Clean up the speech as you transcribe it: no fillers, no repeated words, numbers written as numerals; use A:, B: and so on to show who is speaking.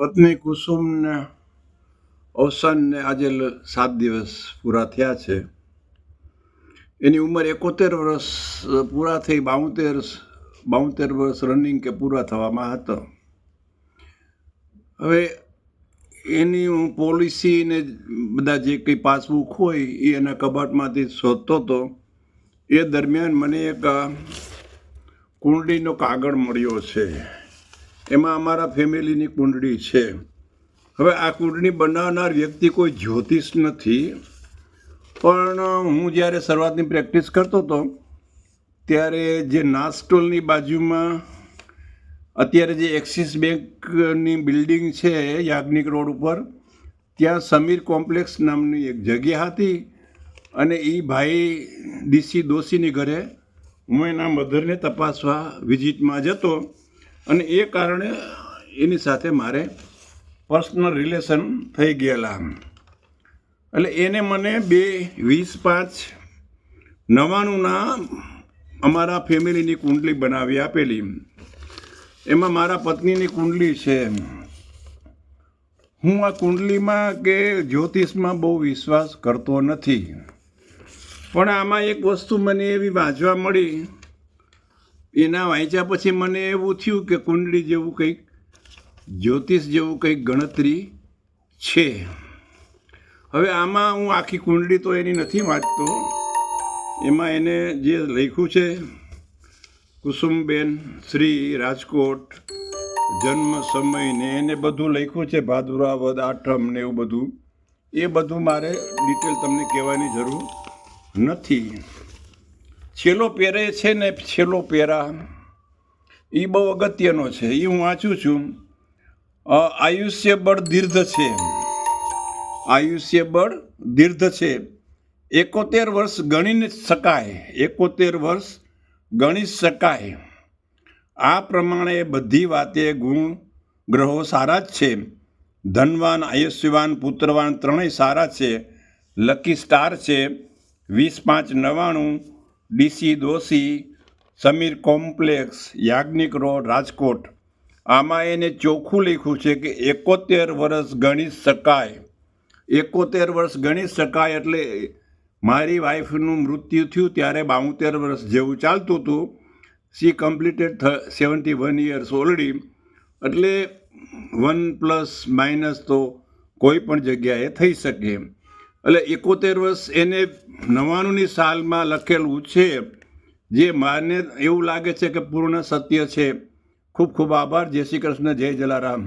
A: પત્ની કુસુમને અવસાનને આજે 7 દિવસ પૂરા થયા છે. એની ઉંમર 71 વર્ષ પૂરા થઈ, 72 વર્ષ રનિંગ કે પૂરા થવામાં હતા. હવે એની હું પોલિસી ને બધા જે કંઈ પાસબુક હોય એ એના કબાટમાંથી શોધતો હતો. એ દરમિયાન મને એક કુંડળીનો કાગળ મળ્યો છે. એમાં અમારા ફેમિલીની કુંડળી છે. હવે આ કુંડળી બનાવનાર વ્યક્તિ કોઈ જ્યોતિષ નથી, પણ હું જ્યારે શરૂઆતની પ્રેક્ટિસ કરતો હતો ત્યારે જે નાસ્ટોલની બાજુમાં અત્યારે જે એક્સિસ બેંકની બિલ્ડિંગ છે યાજ્ઞિક રોડ ઉપર, ત્યાં સમીર કોમ્પ્લેક્સ નામની એક જગ્યા હતી અને એ ભાઈ ડીસી દોશીની ઘરે હું એના મધરને તપાસવા વિઝિટમાં જતો અને એ કારણે એની સાથે મારે પર્સનલ રિલેશન થઈ ગયેલા. એટલે એને મને 2/20/5/99 અમારા ફેમિલીની કુંડલી બનાવી આપેલી. એમાં મારા પત્નીની કુંડલી છે. હું આ કુંડલીમાં કે જ્યોતિષમાં બહુ વિશ્વાસ કરતો નથી, પણ આમાં એક વસ્તુ મને એવી વાંચવા મળી. એના વાંચ્યા પછી મને એવું થયું કે કુંડલી જેવું કંઈક, જ્યોતિષ જેવું કંઈક ગણતરી છે. હવે આમાં હું આખી કુંડલી તો એની નથી વાંચતો. એમાં એને જે લખ્યું છે, કુસુમબેન શ્રી રાજકોટ, જન્મ સમય ને એને બધું લખ્યું છે, ભાદરવા વદ આઠમ ને એવું બધું. એ બધું મારે ડિટેલ તમને કહેવાની જરૂર નથી. છેલ્લો પેરે છે ને, છેલ્લો પેરા એ બહુ અગત્યનો છે. એ હું વાંચું છું. આયુષ્ય બળ દીર્ઘ છે, આયુષ્ય બળ દીર્ઘ છે, 71 વર્ષ ગણી શકાય, 71 વર્ષ ગણી શકાય. આ પ્રમાણે બધી વાતે ગુણ ગ્રહો સારા જ છે. ધનવાન, આયુષ્યવાન, પુત્રવાન ત્રણેય સારા છે. લકી સ્ટાર છે 20/5/99, DC Doshi, Samir complex, Yagnik road, Rajkot. આમાં એને ચોખ્ખું લખ્યું છે કે 71 વર્ષ ગણી શકાય. 71 વર્ષ ગણી શકાય એટલે મારી વાઈફનું મૃત્યુ થયું ત્યારે 72 વર્ષ જેવું ચાલતું હતું. શી કમ્પ્લીટેડ 71 યર્સ ઓલરેડી. એટલે 1± તો કોઈ પણ જગ્યાએ થઈ શકે. એટલે 71 વર્ષ એને 99ની સાલમાં લખેલું છે, જે માને એવું લાગે છે કે પૂર્ણ સત્ય છે. ખૂબ ખૂબ આભાર. જય શ્રી કૃષ્ણ, જય જલારામ.